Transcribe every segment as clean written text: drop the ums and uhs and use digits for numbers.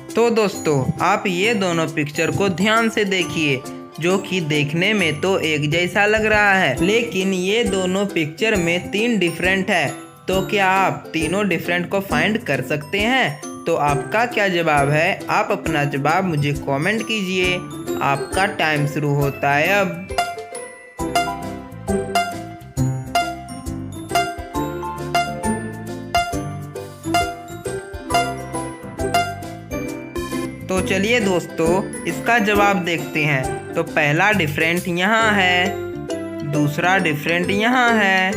तो दोस्तों आप ये दोनों पिक्चर को ध्यान से देखिए, जो कि देखने में तो एक जैसा लग रहा है, लेकिन ये दोनों पिक्चर में 3 डिफरेंट है। तो क्या आप तीनों डिफरेंट को फाइंड कर सकते हैं? तो आपका क्या जवाब है? आप अपना जवाब मुझे कमेंट कीजिए। आपका टाइम शुरू होता है अब। तो चलिए दोस्तों इसका जवाब देखते हैं। तो पहला डिफरेंट यहाँ है, दूसरा डिफरेंट यहाँ है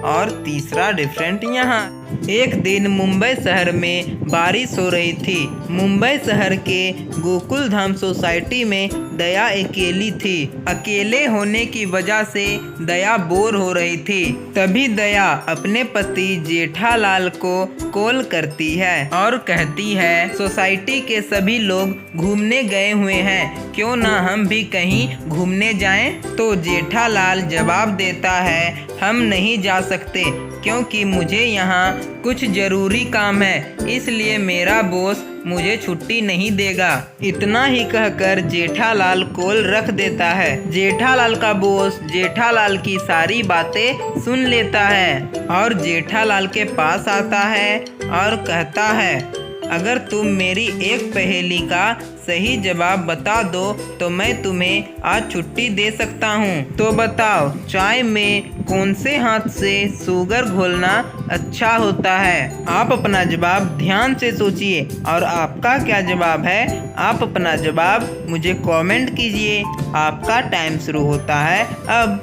और तीसरा डिफरेंट यहाँ। एक दिन मुंबई शहर में बारिश हो रही थी। मुंबई शहर के गोकुल धाम सोसाइटी में दया अकेली थी। अकेले होने की वजह से दया बोर हो रही थी। तभी दया अपने पति जेठालाल को कॉल करती है और कहती है, सोसाइटी के सभी लोग घूमने गए हुए हैं, क्यों ना हम भी कहीं घूमने जाएं? तो जेठालाल जवाब देता है, हम नहीं जा सकते क्योंकि मुझे यहाँ कुछ जरूरी काम है, इसलिए मेरा बॉस मुझे छुट्टी नहीं देगा। इतना ही कहकर जेठालाल कॉल रख देता है। जेठालाल का बॉस जेठालाल की सारी बातें सुन लेता है और जेठालाल के पास आता है और कहता है, अगर तुम मेरी एक पहेली का सही जवाब बता दो तो मैं तुम्हें आज छुट्टी दे सकता हूँ। तो बताओ, चाय में कौन से हाथ से शुगर घोलना अच्छा होता है? आप अपना जवाब ध्यान से सोचिए और आपका क्या जवाब है? आप अपना जवाब मुझे कमेंट कीजिए। आपका टाइम शुरू होता है अब।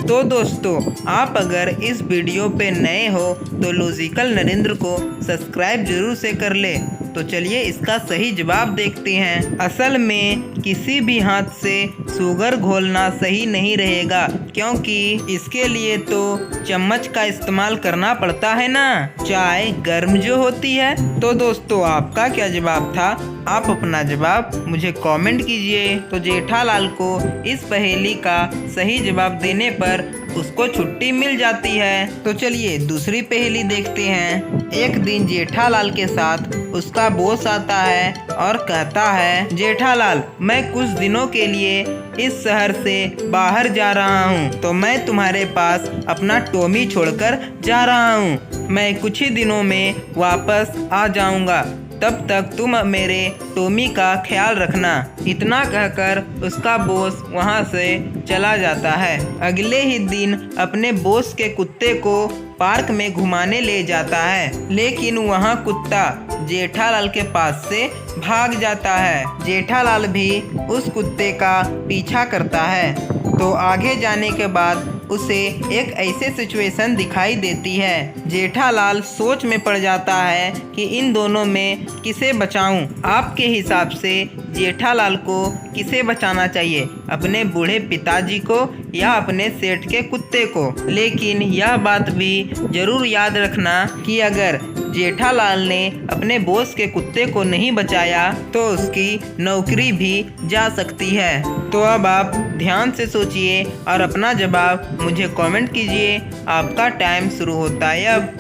तो दोस्तों आप अगर इस वीडियो पे नए हो तो लॉजिकल नरेंद्र को सब्सक्राइब जरूर से कर ले। तो चलिए इसका सही जवाब देखते हैं। असल में किसी भी हाथ से शुगर घोलना सही नहीं रहेगा, क्योंकि इसके लिए तो चम्मच का इस्तेमाल करना पड़ता है ना, चाय गर्म जो होती है। तो दोस्तों आपका क्या जवाब था? आप अपना जवाब मुझे कमेंट कीजिए। तो जेठालाल को इस पहेली का सही जवाब देने पर उसको छुट्टी मिल जाती है। तो चलिए दूसरी पहेली देखते हैं। एक दिन जेठालाल के साथ उसका बॉस आता है और कहता है, जेठालाल मैं कुछ दिनों के लिए इस शहर से बाहर जा रहा हूँ, तो मैं तुम्हारे पास अपना टॉमी छोड़कर जा रहा हूँ। मैं कुछ ही दिनों में वापस आ जाऊँगा, तब तक तुम मेरे टॉमी का ख्याल रखना। इतना कहकर उसका बॉस वहां से चला जाता है। अगले ही दिन अपने बॉस के कुत्ते को पार्क में घुमाने ले जाता है, लेकिन वहां कुत्ता जेठालाल के पास से भाग जाता है। जेठालाल भी उस कुत्ते का पीछा करता है। तो आगे जाने के बाद उसे एक ऐसे सिचुएशन दिखाई देती है। जेठालाल सोच में पड़ जाता है कि इन दोनों में किसे बचाऊं। आपके हिसाब से जेठालाल को किसे बचाना चाहिए? अपने बूढ़े पिताजी को या अपने सेठ के कुत्ते को? लेकिन यह बात भी जरूर याद रखना कि अगर जेठालाल ने अपने बॉस के कुत्ते को नहीं बचाया तो उसकी नौकरी भी जा सकती है। तो अब आप ध्यान से सोचिए और अपना जवाब मुझे कमेंट कीजिए। आपका टाइम शुरू होता है अब।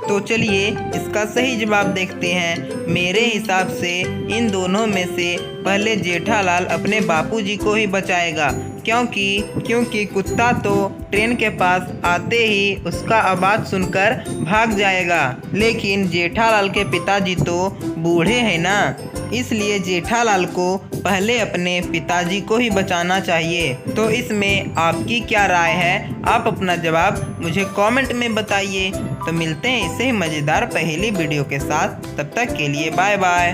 तो चलिए इसका सही जवाब देखते हैं। मेरे हिसाब से इन दोनों में से पहले जेठालाल अपने बापूजी को ही बचाएगा, क्योंकि कुत्ता तो ट्रेन के पास आते ही उसका आवाज़ सुनकर भाग जाएगा, लेकिन जेठालाल के पिताजी तो बूढ़े हैं ना, इसलिए जेठालाल को पहले अपने पिताजी को ही बचाना चाहिए। तो इसमें आपकी क्या राय है? आप अपना जवाब मुझे कमेंट में बताइए। तो मिलते हैं इससे ही मज़ेदार पहेली वीडियो के साथ, तब तक के लिए बाय बाय।